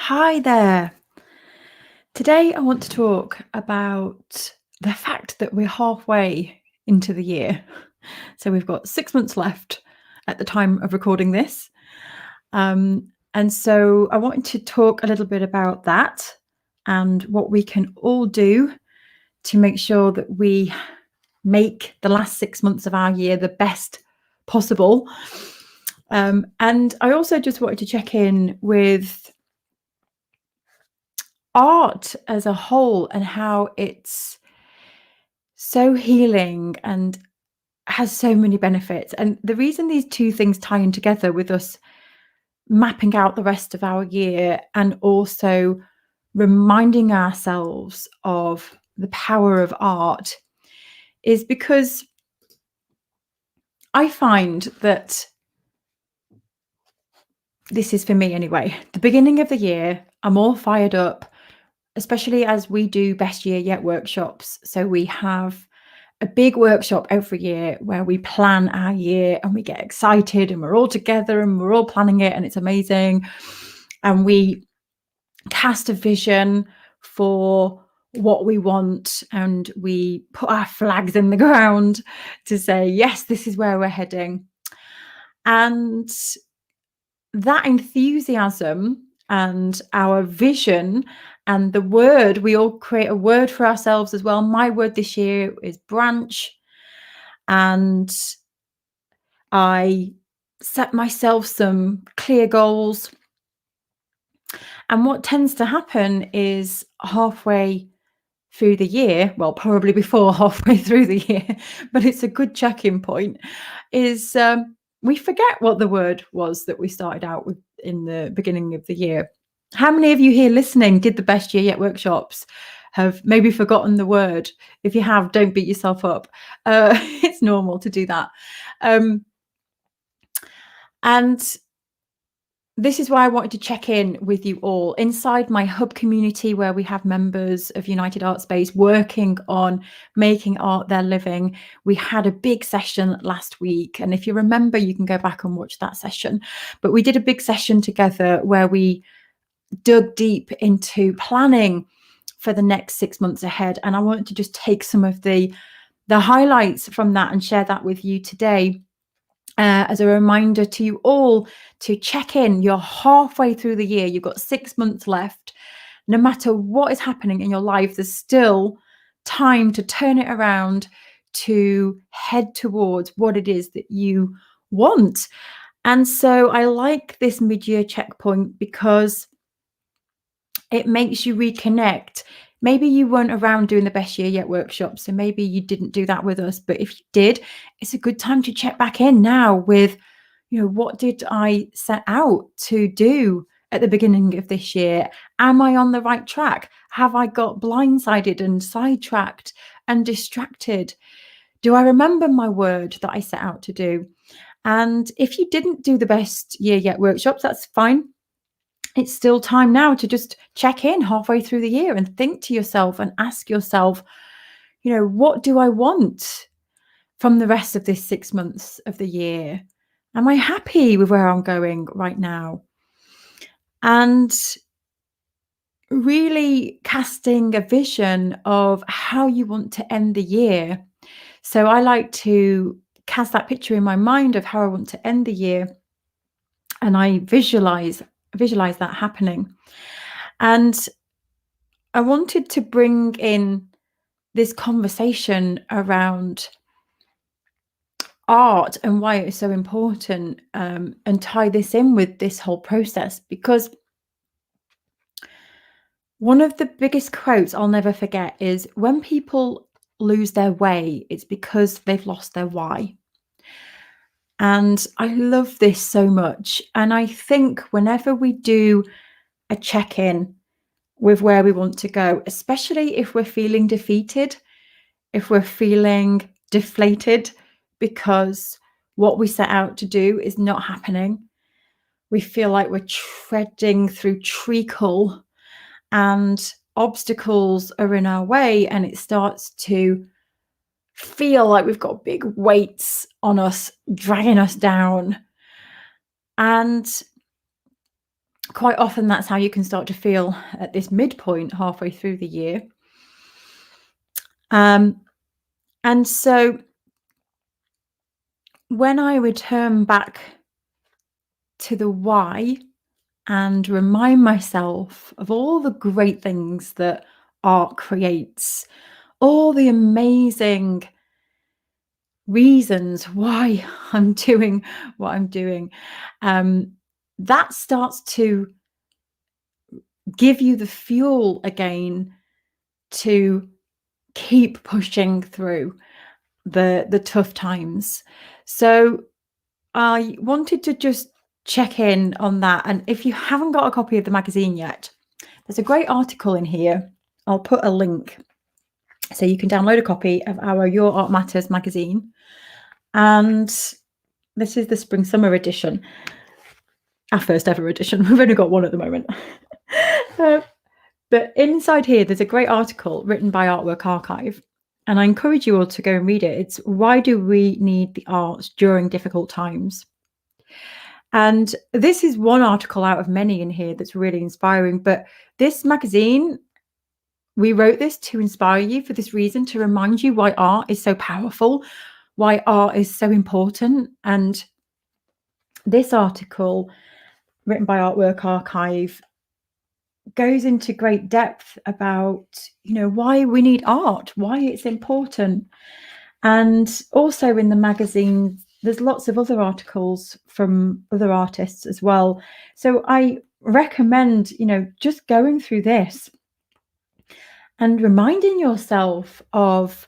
Hi there. Today I want to talk about the fact that we're halfway into the year. So we've got 6 months left at the time of recording this. And so I wanted to talk a little bit about that and what we can all do to make sure that we make the last 6 months of our year the best possible. And I also just wanted to check in with art as a whole and how it's so healing and has so many benefits. And the reason these two things tie in together with us mapping out the rest of our year and also reminding ourselves of the power of art is because I find that this is for me anyway. The beginning of the year, I'm all fired up, especially as we do best year yet workshops. So we have a big workshop every year where we plan our year and we get excited and we're all together and we're all planning it and it's amazing. And we cast a vision for what we want and we put our flags in the ground to say, yes, this is where we're heading. And that enthusiasm and our vision and the word, we all create a word for ourselves as well. My word this year is branch. And I set myself some clear goals. And what tends to happen is halfway through the year, well, probably before halfway through the year, but it's a good check-in point, is we forget what the word was that we started out with in the beginning of the year. How many of you here listening did the best year yet workshops have maybe forgotten the word? If you have, don't beat yourself up. It's normal to do that. And this is why I wanted to check in with you all inside my hub community, where we have members of United Art Space working on making art their living. We had a big session last week. And if you remember, you can go back and watch that session. But we did a big session together where we dug deep into planning for the next 6 months ahead. And I wanted to just take some of the highlights from that and share that with you today. As a reminder to you all to check in. You're halfway through the year. You've got 6 months left. No matter what is happening in your life, there's still time to turn it around, to head towards what it is that you want. And so I like this mid-year checkpoint because it makes you reconnect. Maybe you weren't around doing the best year yet workshop, so maybe you didn't do that with us. But if you did, it's a good time to check back in now with, what did I set out to do at the beginning of this year? Am I on the right track? Have I got blindsided and sidetracked and distracted? Do I remember my word that I set out to do? And if you didn't do the best year yet workshops, that's fine. It's still time now to just check in halfway through the year and think to yourself and ask yourself, what do I want from the rest of this 6 months of the year? Am I happy with where I'm going right now? And really casting a vision of how you want to end the year. So I like to cast that picture in my mind of how I want to end the year. And I visualize that happening. And I wanted to bring in this conversation around art and why it's so important, and tie this in with this whole process, because one of the biggest quotes I'll never forget is, when people lose their way, it's because they've lost their why. And I love this so much. And I think whenever we do a check-in with where we want to go, especially if we're feeling defeated, if we're feeling deflated because what we set out to do is not happening, we feel like we're treading through treacle and obstacles are in our way, and it starts to feel like we've got big weights on us, dragging us down. And quite often that's how you can start to feel at this midpoint halfway through the year. Um, and so when I return back to the why and remind myself of all the great things that art creates, all the amazing reasons why I'm doing what I'm doing, that starts to give you the fuel again to keep pushing through the tough times. So I wanted to just check in on that. And if you haven't got a copy of the magazine yet, there's a great article in here. I'll put a link so you can download a copy of our Your Art Matters magazine. And this is the spring summer edition, our first ever edition. We've only got one at the moment. But inside here, there's a great article written by Artwork Archive. And I encourage you all to go and read it. It's Why Do We Need the Arts During Difficult Times? And this is one article out of many in here that's really inspiring. But this magazine, we wrote this to inspire you for this reason, to remind you why art is so powerful, why art is so important. And this article, written by Artwork Archive, goes into great depth about, why we need art, why it's important. And also in the magazine, there's lots of other articles from other artists as well. So I recommend, just going through this and reminding yourself of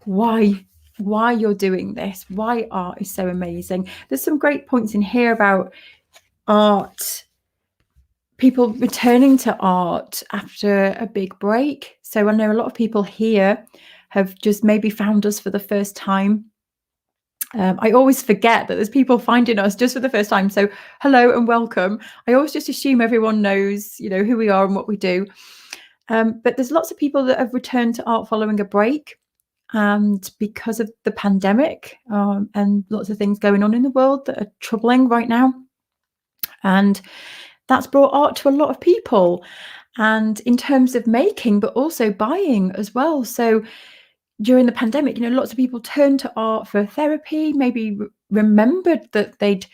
why you're doing this, why art is so amazing. There's some great points in here about art, people returning to art after a big break. So I know a lot of people here have just maybe found us for the first time. I always forget that there's people finding us just for the first time. So hello and welcome. I always just assume everyone knows, who we are and what we do. But there's lots of people that have returned to art following a break. And because of the pandemic and lots of things going on in the world that are troubling right now. And that's brought art to a lot of people. And in terms of making, but also buying as well. So during the pandemic, lots of people turned to art for therapy, maybe remembered that they'd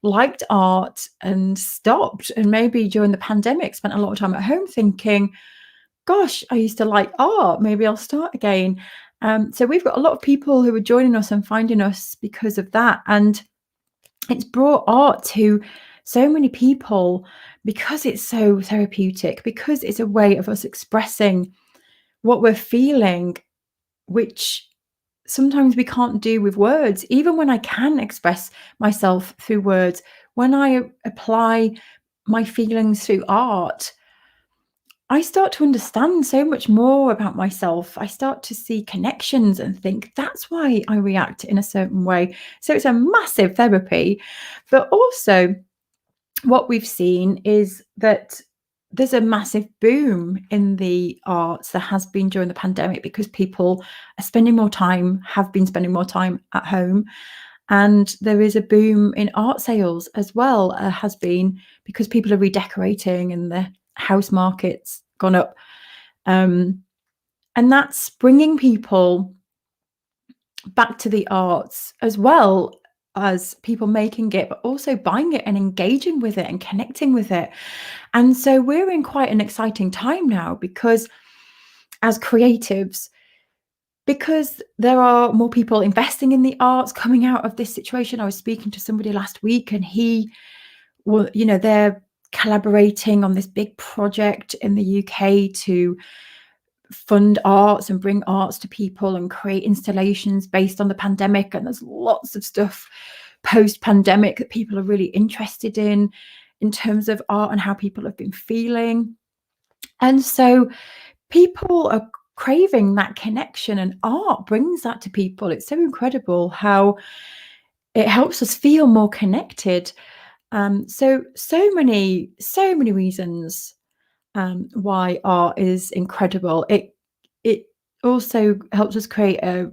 liked art and stopped. And maybe during the pandemic, spent a lot of time at home thinking, gosh, I used to like art. Maybe I'll start again. So we've got a lot of people who are joining us and finding us because of that. And it's brought art to so many people because it's so therapeutic, because it's a way of us expressing what we're feeling, which sometimes we can't do with words. Even when I can express myself through words, when I apply my feelings through art, I start to understand so much more about myself. I start to see connections and think that's why I react in a certain way. So it's a massive therapy. But also, what we've seen is that there's a massive boom in the arts. There has been during the pandemic because people are spending more time, have been spending more time at home. And there is a boom in art sales as well, has been, because people are redecorating and the house market's gone up. And that's bringing people back to the arts, as well as people making it, but also buying it and engaging with it and connecting with it. And so we're in quite an exciting time now, because as creatives, because there are more people investing in the arts coming out of this situation. I was speaking to somebody last week and they're collaborating on this big project in the UK to fund arts and bring arts to people and create installations based on the pandemic. And there's lots of stuff post-pandemic that people are really interested in terms of art and how people have been feeling. And so people are craving that connection, and art brings that to people. It's so incredible how it helps us feel more connected. So many reasons why art is incredible. It also helps us create a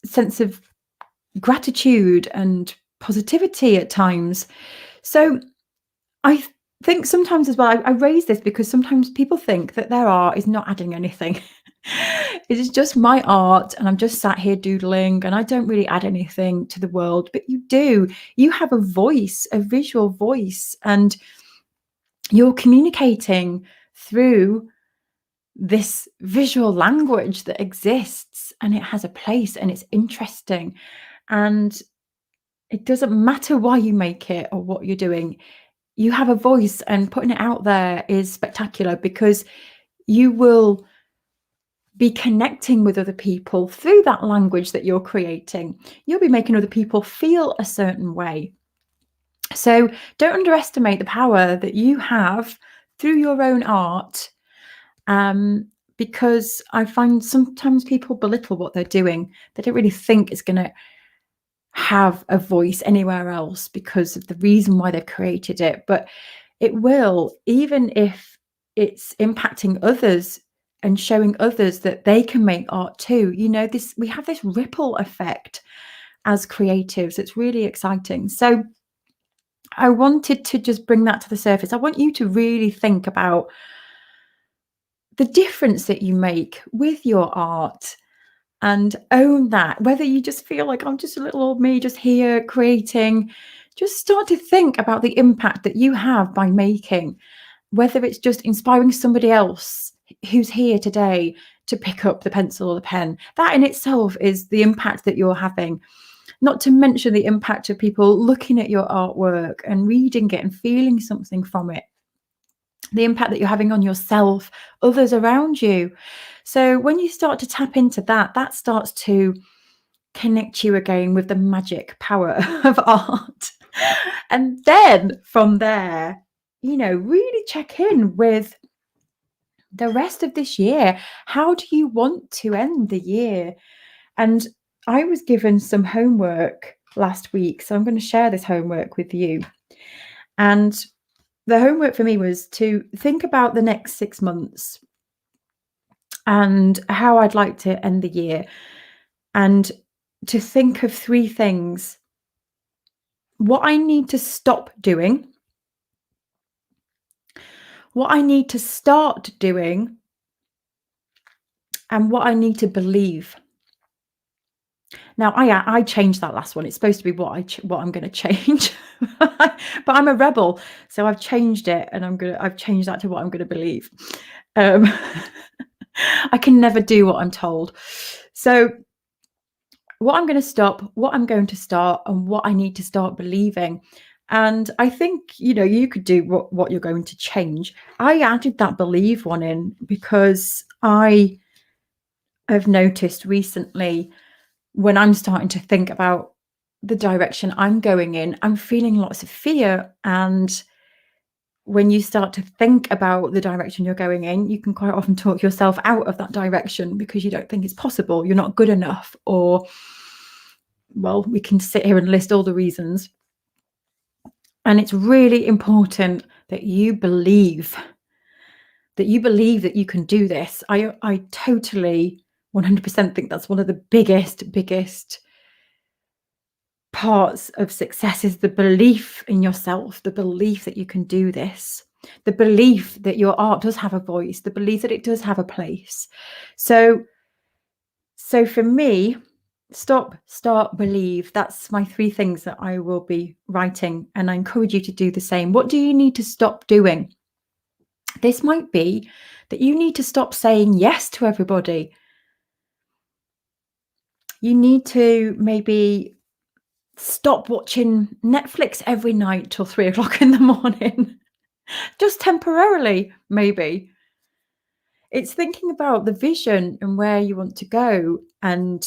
sense of gratitude and positivity at times. So I think sometimes as well, I raise this because sometimes people think that their art is not adding anything. It is just my art, and I'm just sat here doodling, and I don't really add anything to the world. But you do. You have a voice, a visual voice, and you're communicating through this visual language that exists, and it has a place, and it's interesting. And it doesn't matter why you make it or what you're doing. You have a voice, and putting it out there is spectacular because you will be connecting with other people through that language that you're creating. You'll be making other people feel a certain way. So don't underestimate the power that you have through your own art, because I find sometimes people belittle what they're doing. They don't really think it's going to have a voice anywhere else because of the reason why they've created it. But it will, even if it's impacting others and showing others that they can make art too. We have this ripple effect as creatives. It's really exciting. So I wanted to just bring that to the surface. I want you to really think about the difference that you make with your art and own that. Whether you just feel like I'm just a little old me just here creating, just start to think about the impact that you have by making, whether it's just inspiring somebody else who's here today to pick up the pencil or the pen. That in itself is the impact that you're having. Not to mention the impact of people looking at your artwork and reading it and feeling something from it. The impact that you're having on yourself, others around you. So when you start to tap into that, that starts to connect you again with the magic power of art. And then from there, really check in with the rest of this year. How do you want to end the year? And I was given some homework last week, so I'm going to share this homework with you. And the homework for me was to think about the next 6 months and how I'd like to end the year, and to think of 3 things: what I need to stop doing, what I need to start doing, and what I need to believe. Now, I changed that last one. It's supposed to be what I'm going to change, but I'm a rebel, so I've changed it, and I've changed that to what I'm going to believe. I can never do what I'm told. So, what I'm going to stop, what I'm going to start, and what I need to start believing. And I think you could do what you're going to change. I added that believe one in because I have noticed recently, when I'm starting to think about the direction I'm going in, I'm feeling lots of fear. And when you start to think about the direction you're going in, you can quite often talk yourself out of that direction because you don't think it's possible, you're not good enough, or, well, we can sit here and list all the reasons. And it's really important that you believe that you can do this. I totally 100% think that's one of the biggest parts of success, is the belief in yourself, the belief that you can do this, the belief that your art does have a voice, the belief that it does have a place. So for me, stop, start, believe. That's my 3 things that I will be writing, and I encourage you to do the same. What do you need to stop doing? This might be that you need to stop saying yes to everybody. You need to maybe stop watching Netflix every night till 3 o'clock in the morning, just temporarily, maybe. It's thinking about the vision and where you want to go, and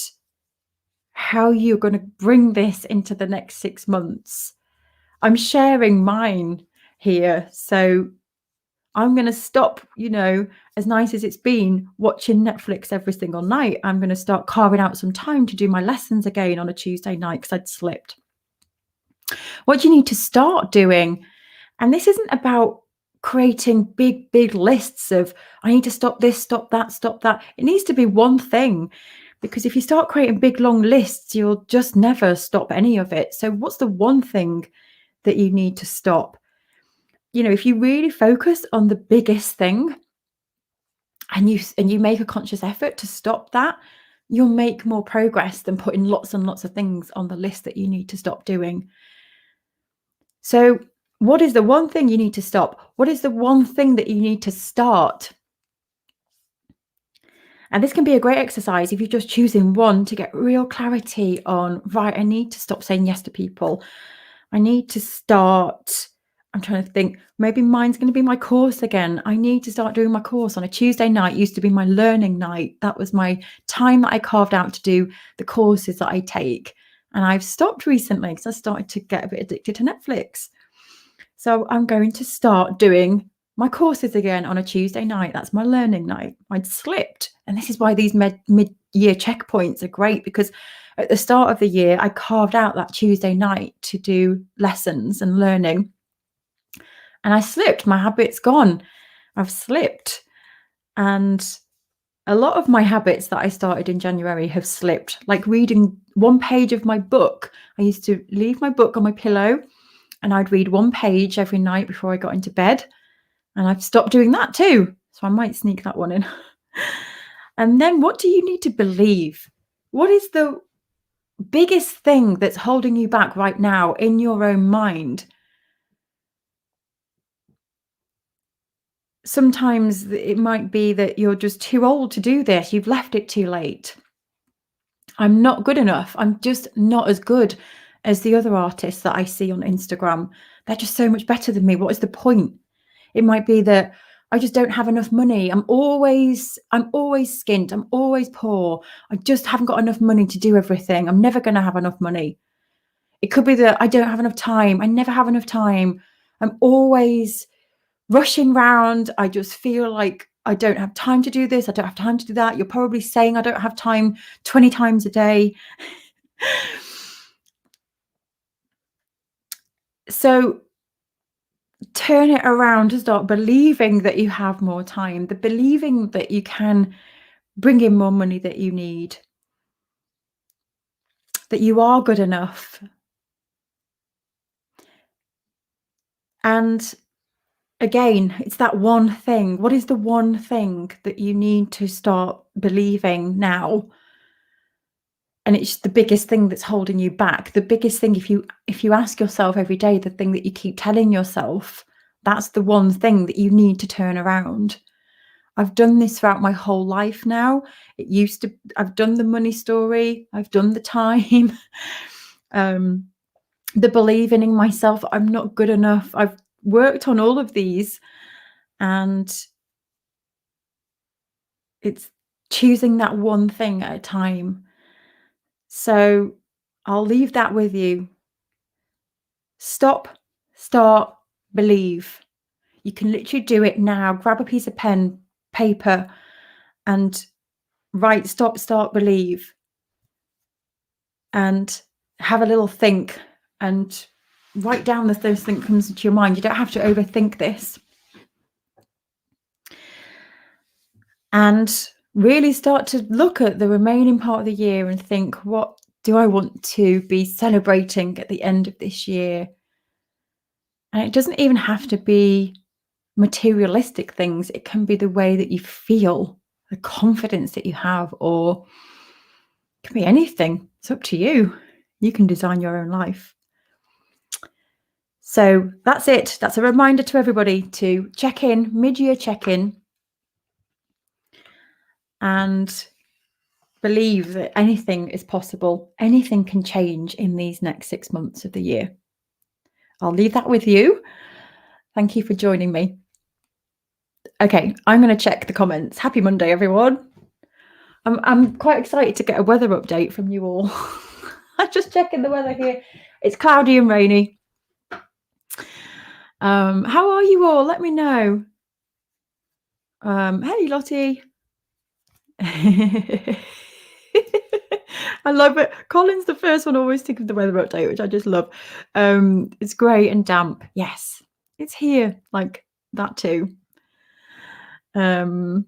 how you're going to bring this into the next 6 months. I'm sharing mine here. So I'm going to stop, as nice as it's been, watching Netflix every single night. I'm going to start carving out some time to do my lessons again on a Tuesday night because I'd slipped. What do you need to start doing? And this isn't about creating big lists of, I need to stop this, stop that, stop that. It needs to be one thing, because if you start creating big, long lists, you'll just never stop any of it. So what's the one thing that you need to stop? if you really focus on the biggest thing and you make a conscious effort to stop that, you'll make more progress than putting lots and lots of things on the list that you need to stop doing. So, what is the one thing you need to stop? What is the one thing that you need to start? And this can be a great exercise if you're just choosing one to get real clarity on, right, I need to stop saying yes to people. I need to start. I'm trying to think, maybe mine's going to be my course again. I need to start doing my course on a Tuesday night. Used to be my learning night. That was my time that I carved out to do the courses that I take. And I've stopped recently because I started to get a bit addicted to Netflix. So I'm going to start doing my courses again on a Tuesday night. That's my learning night. I'd slipped. And this is why these mid-year checkpoints are great, because at the start of the year, I carved out that Tuesday night to do lessons and learning. And I slipped. My habit's gone. I've slipped. And a lot of my habits that I started in January have slipped, like reading one page of my book. I used to leave my book on my pillow and I'd read one page every night before I got into bed. And I've stopped doing that too. So I might sneak that one in. And then what do you need to believe? What is the biggest thing that's holding you back right now in your own mind? Sometimes it might be that you're just too old to do this. You've left it too late. I'm not good enough. I'm just not as good as the other artists that I see on Instagram. They're just so much better than me. What is the point? It might be that I just don't have enough money. I'm always skint. I'm always poor. I just haven't got enough money to do everything. I'm never going to have enough money. It could be that I don't have enough time. I never have enough time. I'm always rushing round. I just feel like I don't have time to do this. I don't have time to do that. You're probably saying I don't have time 20 times a day. So turn it around to start believing that you have more time, the believing that you can bring in more money that you need, that you are good enough. And again, it's that one thing. What is the one thing that you need to start believing now? And it's the biggest thing that's holding you back. The biggest thing, if you ask yourself every day, the thing that you keep telling yourself, that's the one thing that you need to turn around. I've done this throughout my whole life now. I've done the money story, I've done the time, the believing in myself, I'm not good enough. I've worked on all of these, and it's choosing that one thing at a time. So I'll leave that with you. Stop, start, believe. You can literally do it now. Grab a piece of pen, paper, and write stop, start, believe. And have a little think and write down the first thing that comes into your mind. You don't have to overthink this. And really start to look at the remaining part of the year and think, what do I want to be celebrating at the end of this year? And it doesn't even have to be materialistic things. It can be the way that you feel, the confidence that you have, or it can be anything. It's up to you. You can design your own life. So that's it. That's a reminder to everybody to check in, mid-year check-in, and believe that anything is possible. Anything can change in these next 6 months of the year. I'll leave that with you. Thank you for joining me. Okay, I'm going to check the comments. Happy Monday, everyone. I'm quite excited to get a weather update from you all. I'm just checking the weather here. It's cloudy and rainy. How are you all? Let me know. Hey, Lottie. I love it. Colin's the first one always to give the weather update, which I just love. It's grey and damp. Yes, it's here like that too. Hello.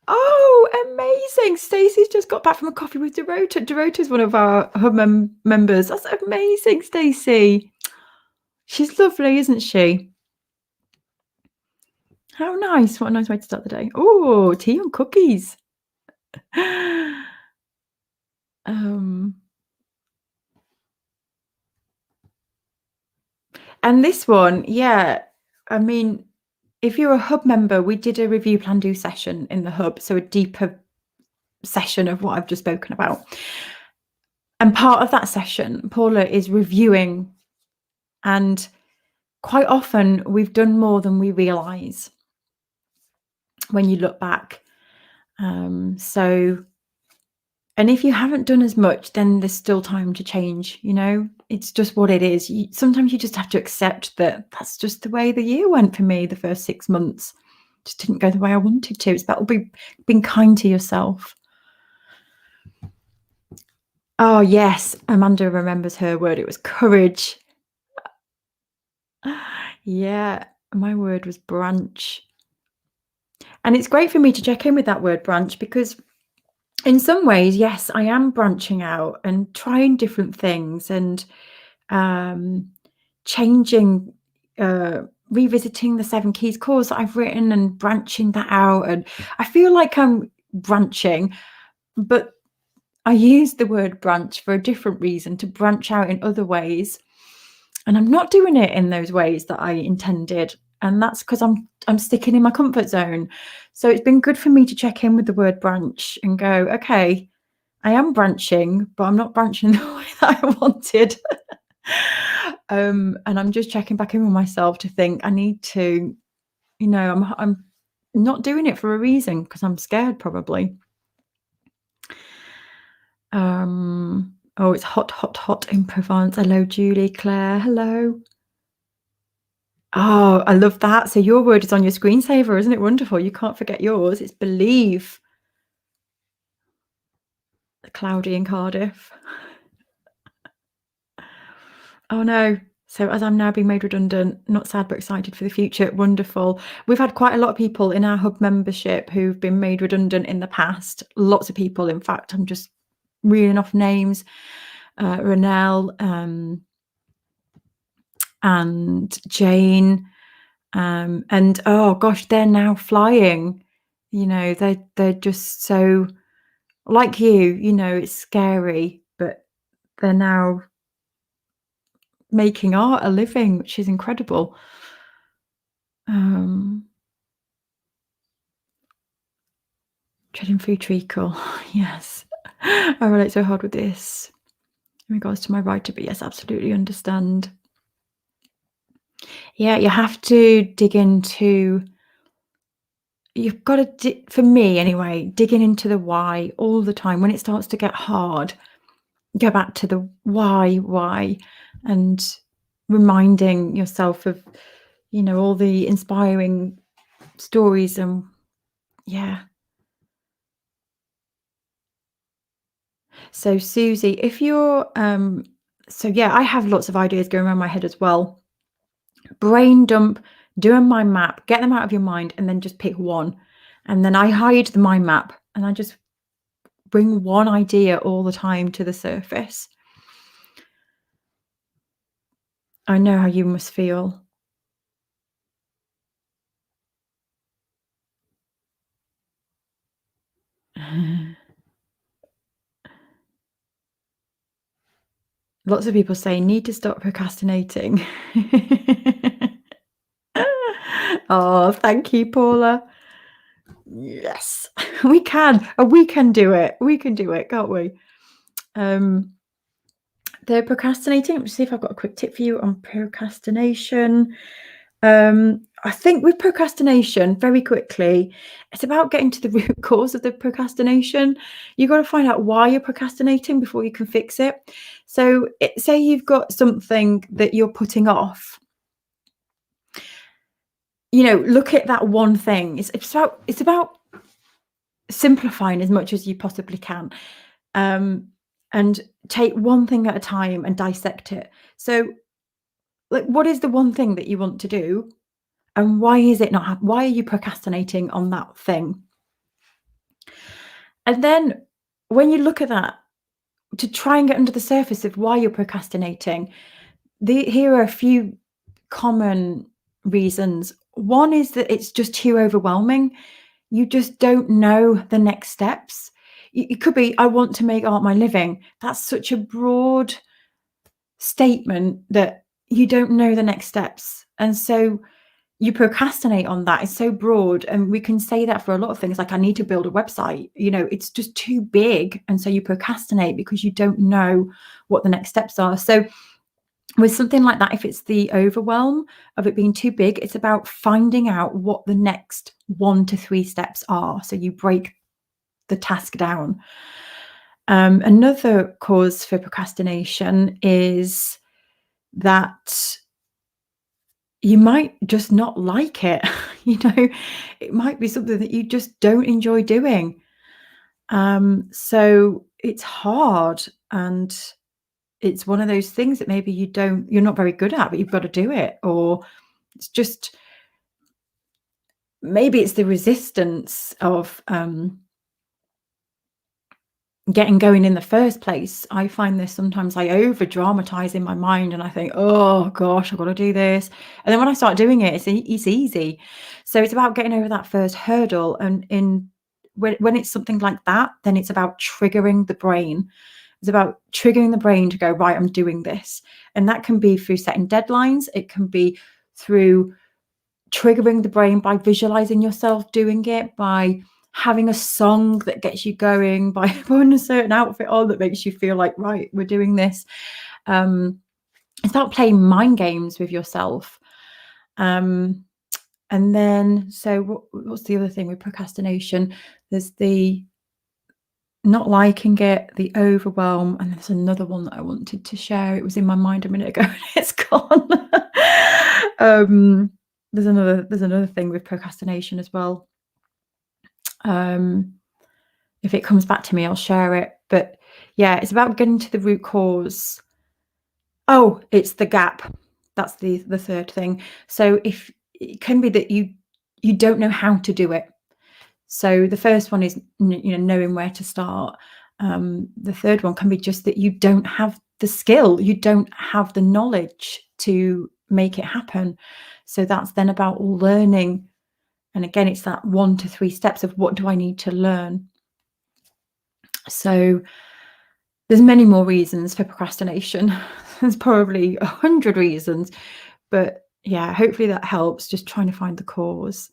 Oh, amazing. Stacey's just got back from a coffee with Dorota. Dorota's one of our hub members. That's amazing, Stacey. She's lovely, isn't she? How nice. What a nice way to start the day. Oh, tea and cookies. Um, and this one, yeah, I mean, if you're a hub member, we did a review plan do session in the hub, so a deeper session of what I've just spoken about. And part of that session, Paula is reviewing, and quite often we've done more than we realize when you look back. So, and if you haven't done as much, then there's still time to change, you know? It's just what it is. Sometimes you just have to accept that that's just the way the year went for me the first 6 months. Just didn't go the way I wanted to. It's about being kind to yourself. Oh, yes, Amanda remembers her word. It was courage. Yeah, my word was branch. And it's great for me to check in with that word branch because in some ways, yes, I am branching out and trying different things and um, changing, revisiting the Seven Keys course that I've written and branching that out. And I feel like I'm branching, but I use the word branch for a different reason, to branch out in other ways. And I'm not doing it in those ways that I intended. And that's because I'm sticking in my comfort zone. So it's been good for me to check in with the word branch and go, okay, I am branching, but I'm not branching the way that I wanted. And I'm just checking back in with myself to think I need to, you know, I'm not doing it for a reason because I'm scared probably. Oh, it's hot, hot, hot in Provence. Hello, Julie, Claire. Hello. Oh, I love that. So your word is on your screensaver, isn't it wonderful? You can't forget yours. It's believe. Cloudy in Cardiff. Oh no. So as I'm now being made redundant, not sad but excited for the future. Wonderful. We've had quite a lot of people in our hub membership who've been made redundant in the past. Lots of people, in fact. I'm just reeling off names. Renelle and Jane. And oh gosh, they're now flying. You know, they're just so like you know, it's scary, but they're now making art a living, which is incredible. Treading through treacle. Yes. I relate so hard with this in regards to my writer, but yes, absolutely understand. Yeah, you have to dig into, you've got to, for me anyway, digging into the why all the time. When it starts to get hard, go back to the why, and reminding yourself of, you know, all the inspiring stories and yeah. So Susie, if you're so yeah, I have lots of ideas going around my head as well. Brain dump, do a mind map, get them out of your mind, and then just pick one. And then I hide the mind map and I just bring one idea all the time to the surface. I know how you must feel. Lots of people say need to stop procrastinating. Oh, thank you, Paula. Yes, we can. We can do it. We can do it, can't we? The procrastinating. Let's see if I've got a quick tip for you on procrastination. I think with procrastination, very quickly, it's about getting to the root cause of the procrastination. You've got to find out why you're procrastinating before you can fix it. So, say you've got something that you're putting off. You know, look at that one thing. It's about simplifying as much as you possibly can, and take one thing at a time and dissect it. So, like, what is the one thing that you want to do? And why is it not why are you procrastinating on that thing? And then when you look at that, to try and get under the surface of why you're procrastinating, here are a few common reasons. One is that it's just too overwhelming. You just don't know the next steps. It could be, I want to make art my living. That's such a broad statement that you don't know the next steps. And so you procrastinate on that. It's so broad. And we can say that for a lot of things, like I need to build a website. It's just too big. And so you procrastinate because you don't know what the next steps are. So with something like that, if it's the overwhelm of it being too big, it's about finding out what the next 1 to 3 steps are. So you break the task down. Another cause for procrastination is that you might just not like it. It might be something that you just don't enjoy doing. So it's hard, and it's one of those things that maybe you're not very good at, but you've got to do it. Or it's just, maybe it's the resistance of getting going in the first place. I find this sometimes I over dramatize in my mind and I think, oh gosh, I've got to do this. And then when I start doing it, it's easy. So it's about getting over that first hurdle. And when it's something like that, then it's about triggering the brain. It's about triggering the brain to go, right, I'm doing this. And that can be through setting deadlines. It can be through triggering the brain by visualizing yourself doing it, by having a song that gets you going, by putting a certain outfit on that makes you feel like, right, we're doing this. It's about playing mind games with yourself. And then, so what's the other thing with procrastination? There's the not liking it, the overwhelm, and there's another one that I wanted to share. It was in my mind a minute ago and it's gone. There's another thing with procrastination as well. If it comes back to me, I'll share it. But yeah, it's about getting to the root cause. Oh, it's the gap. That's the third thing. So if it can be that you don't know how to do it. So the first one is knowing where to start. The third one can be just that you don't have the skill, you don't have the knowledge to make it happen. So that's then about learning. And again, it's that 1 to 3 steps of what do I need to learn. So there's many more reasons for procrastination. There's probably 100 reasons, but yeah, hopefully that helps, just trying to find the cause.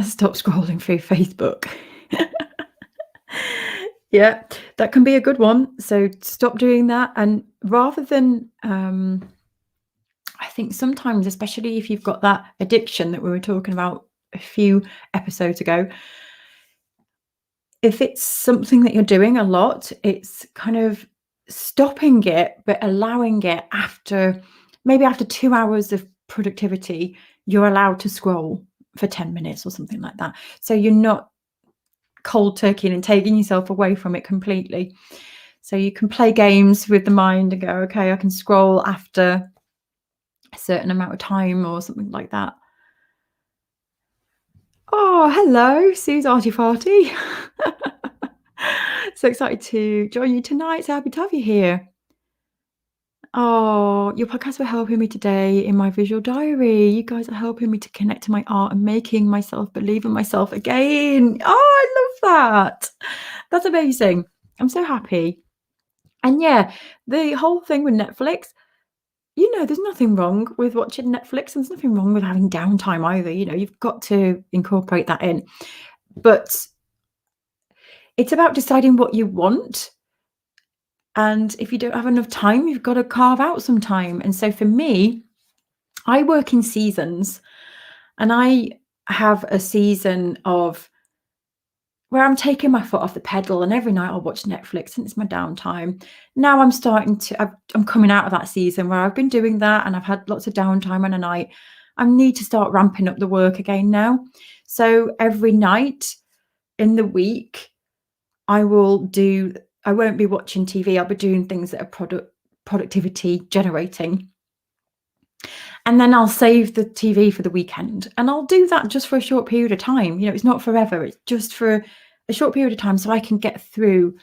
Stop scrolling through Facebook. Yeah, that can be a good one. So stop doing that. And rather than, I think sometimes, especially if you've got that addiction that we were talking about a few episodes ago, if it's something that you're doing a lot, it's kind of stopping it, but allowing it after 2 hours of productivity, you're allowed to scroll for 10 minutes or something like that. So you're not cold turkey and taking yourself away from it completely. So you can play games with the mind and go, okay, I can scroll after a certain amount of time or something like that. Oh, hello, Sue's Arty Farty. So excited to join you tonight. So happy to have you here. Oh, your podcasts were helping me today in my visual diary. You guys are helping me to connect to my art and making myself believe in myself again. Oh, I love that. That's amazing. I'm so happy. And yeah, the whole thing with Netflix, there's nothing wrong with watching Netflix, and there's nothing wrong with having downtime either. You've got to incorporate that in. But it's about deciding what you want. And if you don't have enough time, you've got to carve out some time. And so for me, I work in seasons, and I have a season of where I'm taking my foot off the pedal, and every night I'll watch Netflix and it's my downtime. Now I'm coming out of that season where I've been doing that and I've had lots of downtime on a night. I need to start ramping up the work again now. So every night in the week, I won't be watching TV. I'll be doing things that are productivity generating. And then I'll save the TV for the weekend. And I'll do that just for a short period of time. It's not forever. It's just for a short period of time so I can get through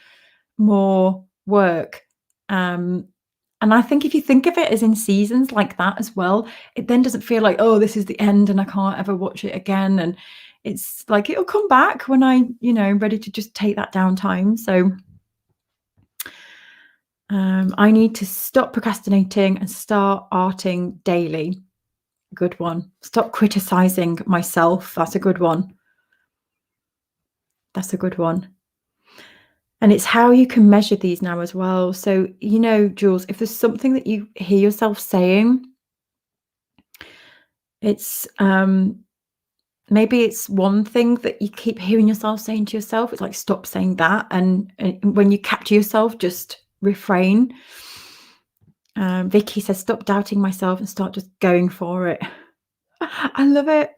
more work. Um, and I think if you think of it as in seasons like that as well, it then doesn't feel like, oh, this is the end and I can't ever watch it again. And it's like it'll come back when ready to just take that downtime. So I need to stop procrastinating and start arting daily. Good one. Stop criticizing myself. That's a good one. That's a good one. And it's how you can measure these now as well. So, Jules, if there's something that you hear yourself saying, it's maybe it's one thing that you keep hearing yourself saying to yourself. It's like, stop saying that. And when you capture yourself, just refrain. Vicky says, stop doubting myself and start just going for it. I love it.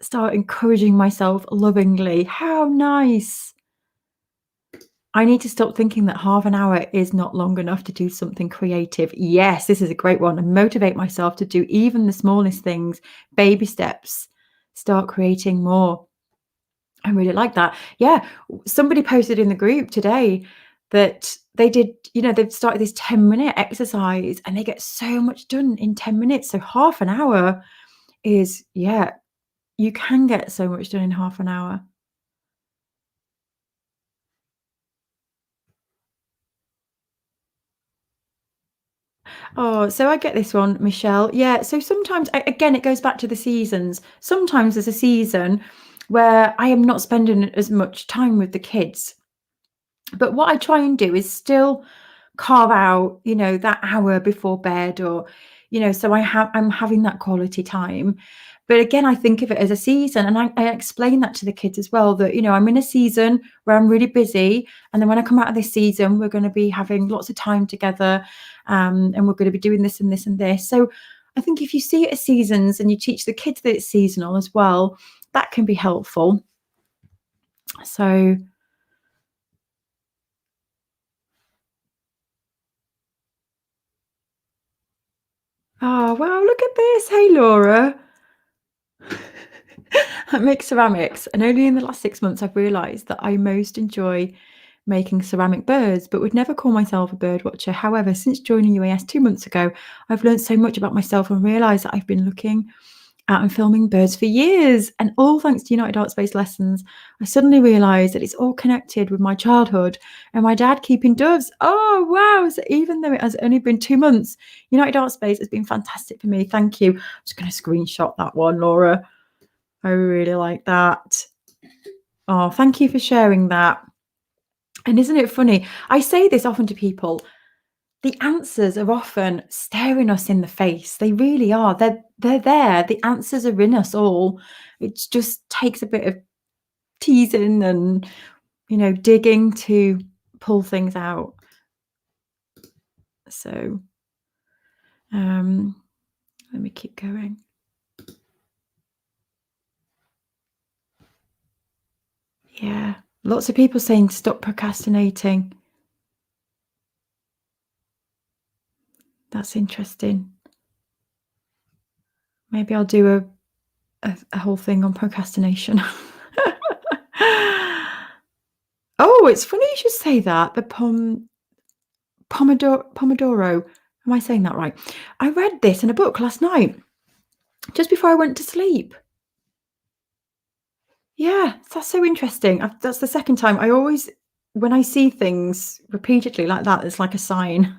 Start encouraging myself lovingly. How nice. I need to stop thinking that half an hour is not long enough to do something creative. Yes, this is a great one. And motivate myself to do even the smallest things, baby steps, start creating more. I really like that. Yeah, somebody posted in the group today that they did, they've started this 10-minute exercise and they get so much done in 10 minutes. So half an hour is, yeah, you can get so much done in half an hour. Oh, so I get this one, Michelle. Yeah, so sometimes, again, it goes back to the seasons. Sometimes there's a season where I am not spending as much time with the kids. But what I try and do is still carve out, that hour before bed or, so I'm having that quality time. But again, I think of it as a season and I explain that to the kids as well that, I'm in a season where I'm really busy. And then when I come out of this season, we're going to be having lots of time together and we're going to be doing this and this and this. So I think if you see it as seasons and you teach the kids that it's seasonal as well, that can be helpful. So oh, wow, look at this. Hey, Laura. I make ceramics, and only in the last 6 months I've realised that I most enjoy making ceramic birds, but would never call myself a bird watcher. However, since joining UAS 2 months ago, I've learned so much about myself and realised that I've been looking at and filming birds for years. And all thanks to United Arts Space lessons, I suddenly realised that it's all connected with my childhood and my dad keeping doves. Oh, wow. So even though it has only been 2 months, United Arts Space has been fantastic for me. Thank you. I'm just going to screenshot that one, Laura. I really like that. Oh, thank you for sharing that. And isn't it funny? I say this often to people. The answers are often staring us in the face. They really are. They're there. The answers are in us all. It just takes a bit of teasing and, digging to pull things out. So, let me keep going. Yeah. Lots of people saying stop procrastinating. That's interesting. Maybe I'll do a whole thing on procrastination. Oh, it's funny you should say that. The Pomodoro. Am I saying that right? I read this in a book last night, just before I went to sleep. Yeah, that's so interesting. That's the second time. When I see things repeatedly like that, it's like a sign.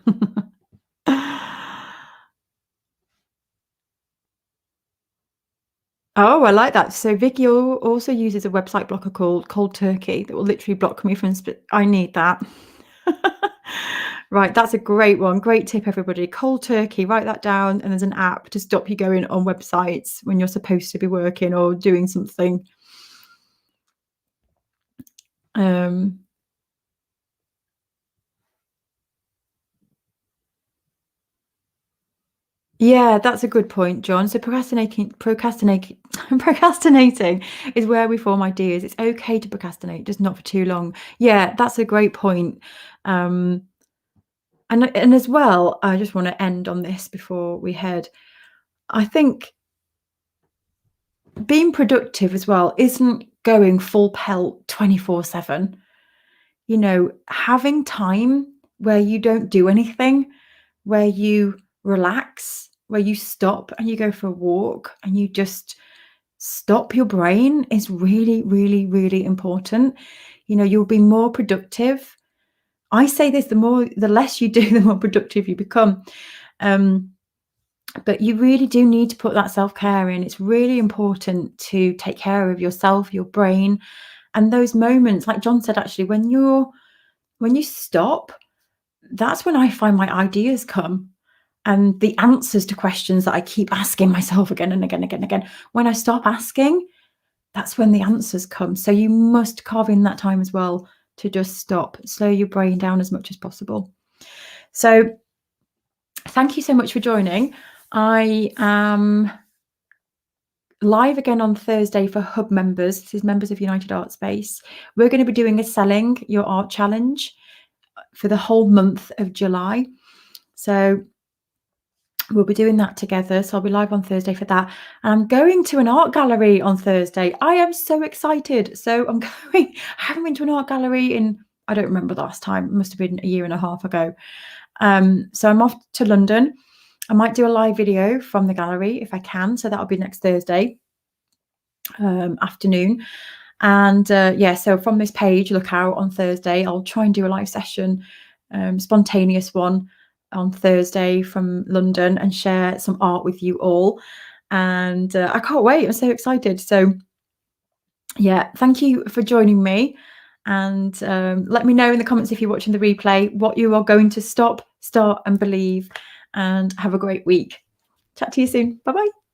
Oh, I like that. So Vicky also uses a website blocker called Cold Turkey that will literally block me from. I need that. Right, that's a great one. Great tip, everybody. Cold Turkey. Write that down, and there's an app to stop you going on websites when you're supposed to be working or doing something. Yeah, that's a good point, John. So procrastinating is where we form ideas. It's okay to procrastinate, just not for too long. Yeah, that's a great point. And as well, I just want to end on this before we head. I think being productive as well isn't going full pelt 24/7. having time where you don't do anything, where you relax, where you stop and you go for a walk and you just stop your brain is really, really, really important. You'll be more productive. I say this, the less you do, the more productive you become. But you really do need to put that self-care in. It's really important to take care of yourself, your brain, and those moments, like John said, actually, when you stop, that's when I find my ideas come and the answers to questions that I keep asking myself again and again, again, again. When I stop asking, that's when the answers come. So you must carve in that time as well to just stop, slow your brain down as much as possible. So thank you so much for joining. I am live again on Thursday for Hub members. This is members of United Art Space. We're going to be doing a Selling Your Art Challenge for the whole month of July. So we'll be doing that together. So I'll be live on Thursday for that. And I'm going to an art gallery on Thursday. I am so excited. So I'm going, I haven't been to an art gallery in, I don't remember the last time. It must have been a year and a half ago. So I'm off to London. I might do a live video from the gallery if I can. So that'll be next Thursday afternoon. And so from this page, look out on Thursday. I'll try and do a live session, spontaneous one on Thursday from London and share some art with you all. And I can't wait. I'm so excited. So yeah, thank you for joining me. And let me know in the comments if you're watching the replay what you are going to stop, start and believe. And have a great week. Chat to you soon. Bye-bye.